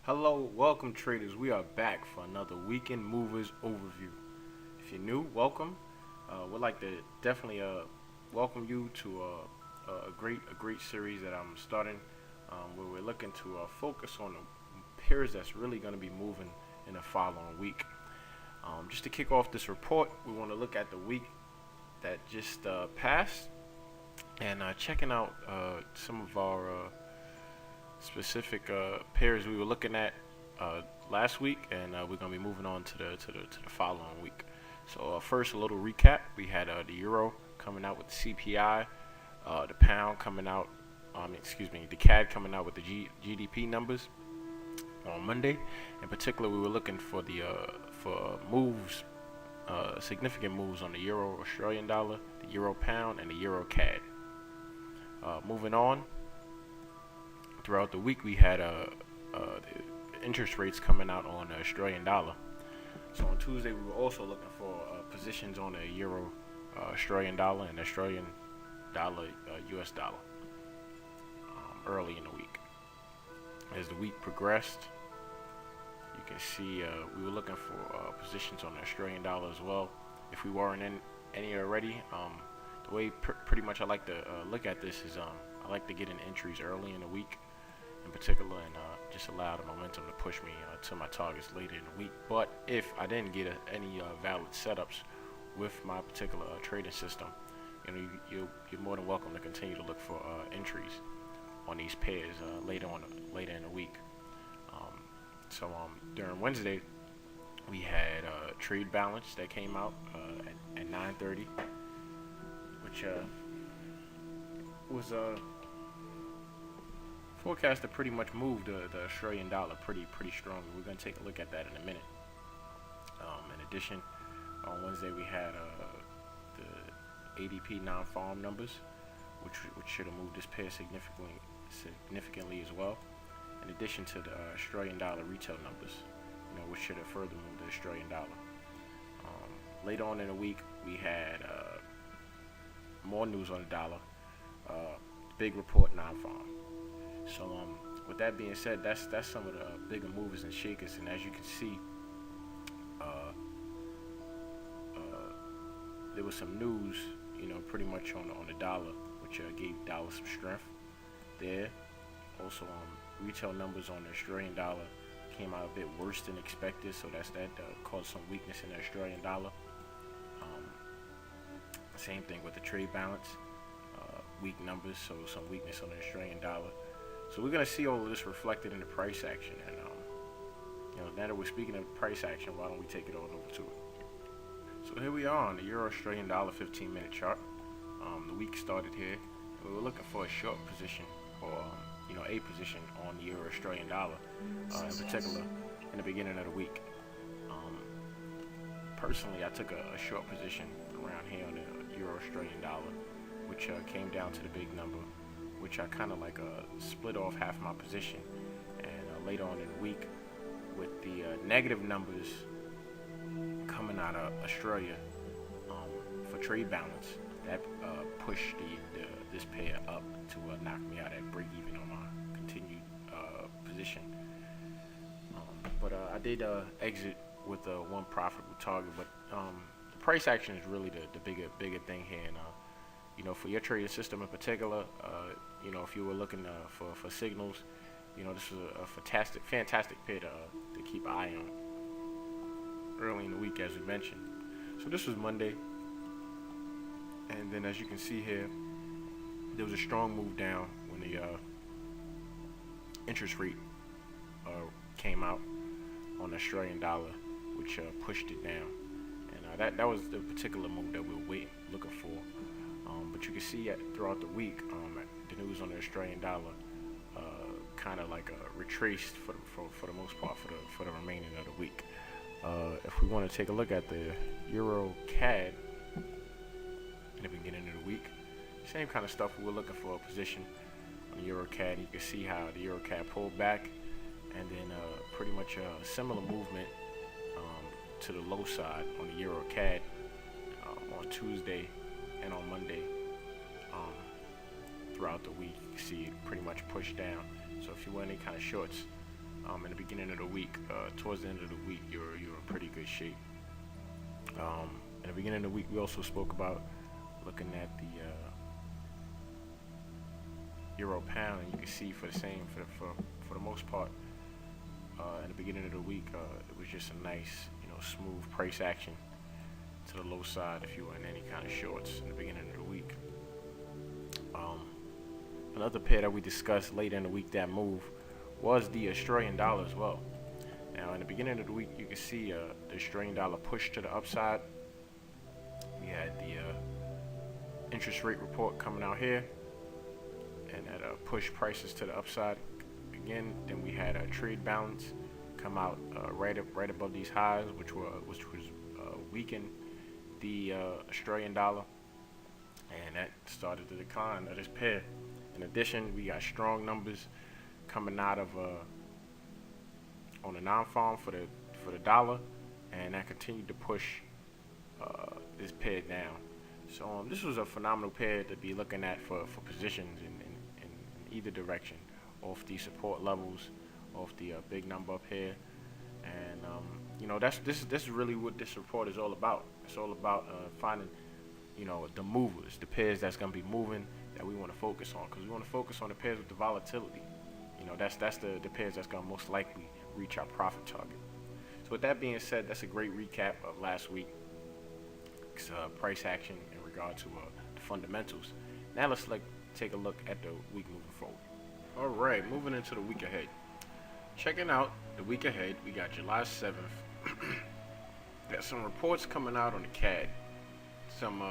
Hello, welcome traders. We are back for another weekend movers overview. If you're new, welcome. We'd like to definitely welcome you to a great series that I'm starting, where we're looking to focus on the pairs that's really going to be moving in the following week. Just to kick off this report, we want to look at the week that just passed and checking out some of our specific pairs we were looking at last week, and we're gonna be moving on to the following week. So first, a little recap. We had the euro coming out with the CPI, the pound coming out. The CAD coming out with the GDP numbers on Monday. In particular, we were looking for the moves, significant moves on the euro Australian dollar, the euro pound, and the euro CAD. Moving on. Throughout the week, we had the interest rates coming out on the Australian dollar. So on Tuesday, we were also looking for positions on the euro Australian dollar and Australian dollar US dollar early in the week. As the week progressed, you can see we were looking for positions on the Australian dollar as well. If we weren't in any already, the way pretty much I like to look at this is I like to get in entries early in the week in particular, and just allow the momentum to push me to my targets later in the week. But if I didn't get any valid setups with my particular trading system, you're more than welcome to continue to look for entries on these pairs later in the week. During Wednesday, we had trade balance that came out at 9:30, which was forecast to pretty much move the Australian dollar pretty strongly. We're going to take a look at that in a minute. In addition, on Wednesday we had the ADP non-farm numbers, which should have moved this pair significantly as well. In addition to the Australian dollar retail numbers, which should have further moved the Australian dollar. Later on in the week, we had more news on the dollar. Big report non-farm. So with that being said, that's some of the bigger movers and shakers, and as you can see, there was some news, pretty much on the dollar, which gave dollar some strength there. Also, retail numbers on the Australian dollar came out a bit worse than expected, so that caused some weakness in the Australian dollar. Same thing with the trade balance, weak numbers, so some weakness on the Australian dollar. So we're going to see all of this reflected in the price action, and now that we're speaking of price action, why don't we take it on over to it? So here we are on the Euro Australian dollar 15-minute chart. The week started here, and we were looking for a short position, or a position on the Euro Australian dollar, in particular in the beginning of the week. Personally, I took a short position around here on the Euro Australian dollar, which came down to the big number, which I kind of split off half my position, and later on in the week, with the negative numbers coming out of Australia for trade balance, that pushed this pair up to knock me out at break even on my continued position. But I did exit with one profitable target, but the price action is really the bigger thing here, and for your trading system in particular, if you were looking for signals, this was a fantastic pair to keep an eye on early in the week, as we mentioned. So this was Monday, and then as you can see here, there was a strong move down when the interest rate came out on the Australian dollar, which pushed it down, and that was the particular move that we were looking for. But you can see throughout the week, the news on the Australian dollar kind of retraced for the most part for the remaining of the week. If we want to take a look at the Euro CAD in the beginning of the week, same kind of stuff. We were looking for a position on the Euro CAD. You can see how the Euro CAD pulled back, and then pretty much a similar movement to the low side on the Euro CAD on Tuesday and on Monday. Throughout the week, you can see it pretty much pushed down. So if you want any kind of shorts in the beginning of the week. Towards the end of the week, you're in pretty good shape. In the beginning of the week, we also spoke about looking at the euro pound, and you can see for the most part, in the beginning of the week, it was just a nice, smooth price action to the low side if you were in any kind of shorts in the beginning of the week. Another pair that we discussed later in the week that moved was the Australian dollar as well. Now, in the beginning of the week, you can see the Australian dollar pushed to the upside. We had the interest rate report coming out here, and that pushed prices to the upside again. Then we had a trade balance come out right above these highs, which was weakened the Australian dollar, and that started the decline of this pair. In addition, we got strong numbers coming out of on the non-farm for the dollar, and that continued to push this pair down. So this was a phenomenal pair to be looking at for positions in either direction, off the support levels, off the big number up here, and this is really what this report is all about. It's all about finding the movers, the pairs that's going to be moving that we want to focus on, because we want to focus on the pairs with the volatility. That's the pairs that's going to most likely reach our profit target. So with that being said, that's a great recap of last week's price action in regard to the fundamentals. Now let's take a look at the week moving forward. All right, moving into the week ahead. Checking out the week ahead, we got July 7th. Got some reports coming out on the CAD, some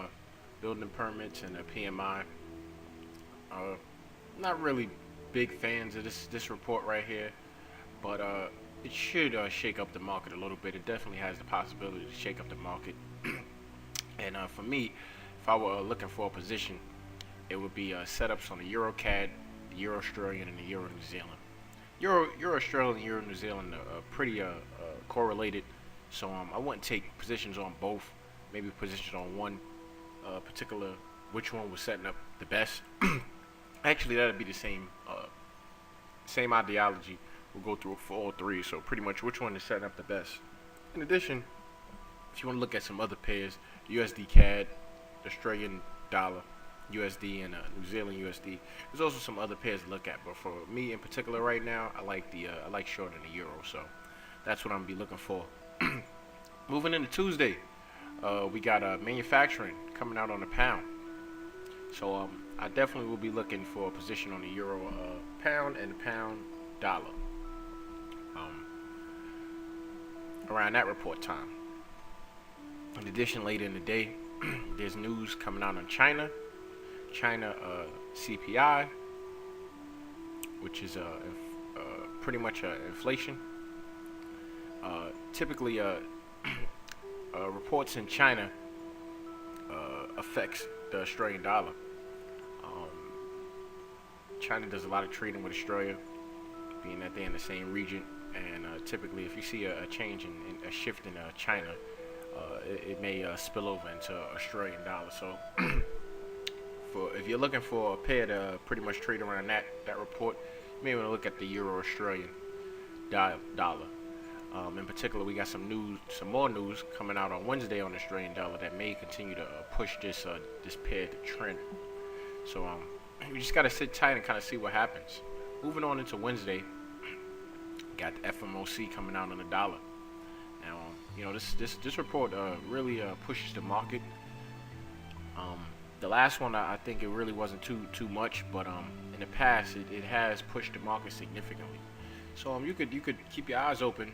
building permits and a PMI. Not really big fans of this report right here, but it should shake up the market a little bit. It definitely has the possibility to shake up the market. And for me, if I were looking for a position, it would be setups on the Euro CAD, the Euro Australian, and the Euro New Zealand. Euro Australian and Euro New Zealand are pretty correlated, so I wouldn't take positions on both. Maybe positions on one particular, which one was setting up the best. Actually, that'd be the same ideology. We'll go through it for all three, so pretty much which one is setting up the best. In addition, if you want to look at some other pairs, USD CAD, Australian dollar, USD, and New Zealand USD, there's also some other pairs to look at. But for me in particular right now, I like shorting the euro, so that's what I'm gonna be looking for. Moving into Tuesday, we got manufacturing coming out on the pound. So I definitely will be looking for a position on the euro pound and the pound dollar around that report time. In addition, later in the day, there's news coming out on China CPI, which is pretty much inflation. Typically, reports in China affects the Australian dollar. China does a lot of trading with Australia, being that they're in the same region, and typically if you see a change in a shift in China, it may spill over into Australian dollar. So if you're looking for a pair to pretty much trade around that report, you may want to look at the Euro Australian dollar. In particular, we got some more news coming out on Wednesday on the Australian dollar that may continue to push this pair to trend. So we just gotta sit tight and kind of see what happens. Moving on into Wednesday, got the FOMC coming out on the dollar. Now, this report really pushes the market. The last one, I think it really wasn't too much, but in the past it has pushed the market significantly. So you could keep your eyes open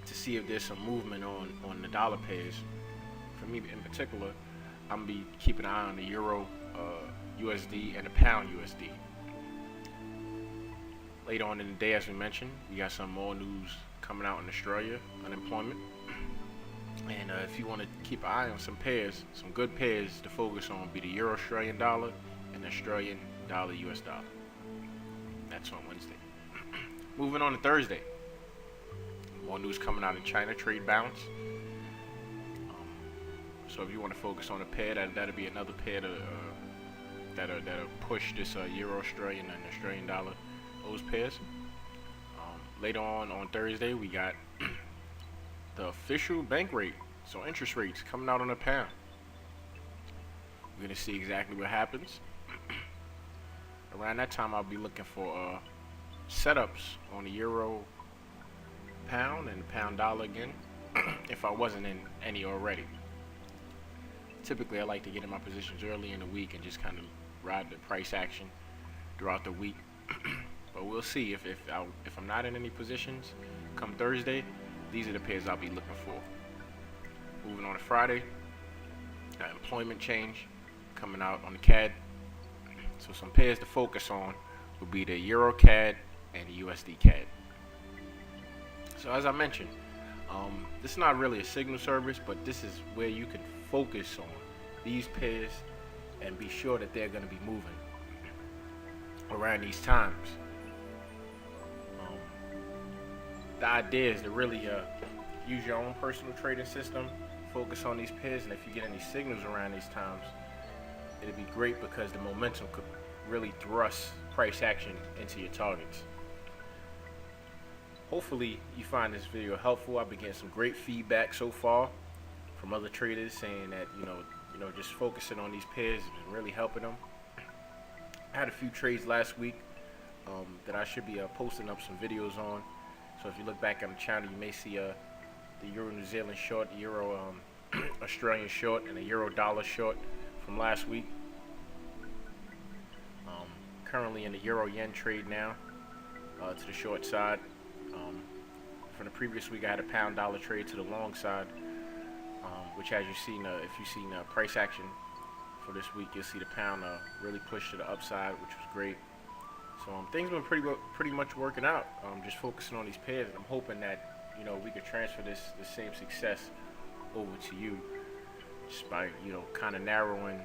to see if there's some movement on the dollar pairs. For me in particular, I'm gonna be keeping an eye on the Euro USD and the Pound USD. Later on in the day, as we mentioned, we got some more news coming out in Australia, unemployment. And if you want to keep an eye on some pairs, some good pairs to focus on would be the Euro Australian dollar and the Australian dollar US dollar. That's on Wednesday. Moving on to Thursday, more news coming out in China, trade balance. So if you want to focus on a pair, that'll be another pair that'll push this Euro Australian and Australian dollar, those pairs. later on Thursday, we got the official bank rate. So interest rates coming out on the pound. We're gonna see exactly what happens. Around that time, I'll be looking for setups on the euro pound and pound dollar again, if I wasn't in any already. Typically, I like to get in my positions early in the week and just kind of ride the price action throughout the week. But we'll see if I'm not in any positions come Thursday. These are the pairs I'll be looking for. Moving on to Friday, employment change coming out on the CAD. So some pairs to focus on will be the Euro CAD and the USD CAD. So as I mentioned, this is not really a signal service, but this is where you can focus on these pairs and be sure that they're going to be moving around these times. The idea is to really use your own personal trading system, focus on these pairs, and if you get any signals around these times, it'd be great because the momentum could really thrust price action into your targets. Hopefully you find this video helpful. I've been getting some great feedback so far from other traders saying that just focusing on these pairs has been really helping them. I had a few trades last week that I should be posting up some videos on. So if you look back on the channel, you may see the Euro New Zealand short, the Euro Australian short, and the Euro dollar short from last week. Currently in the Euro yen trade now to the short side. From the previous week, I had a pound dollar trade to the long side, which, as you've seen, if you've seen price action for this week, you'll see the pound really push to the upside, which was great. So things have been pretty much working out. Just focusing on these pairs, and I'm hoping that we could transfer the same success over to you, just by kind of narrowing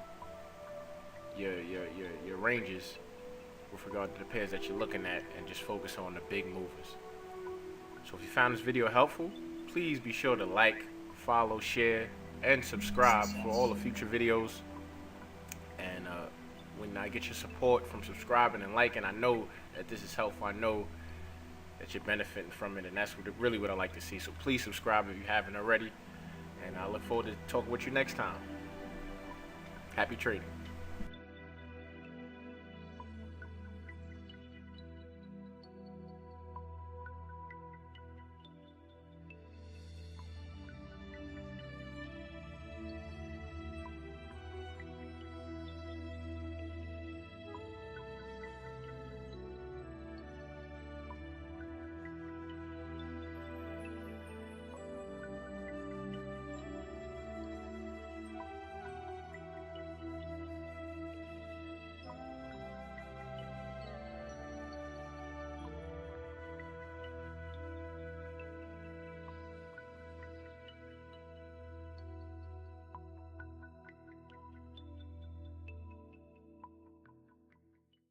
your ranges with regard to the pairs that you're looking at, and just focus on the big movers. So if you found this video helpful, please be sure to like, follow, share, and subscribe for all the future videos. And when I get your support from subscribing and liking, I know that this is helpful. I know that you're benefiting from it, and that's really what I like to see. So please subscribe if you haven't already, and I look forward to talking with you next time. Happy trading.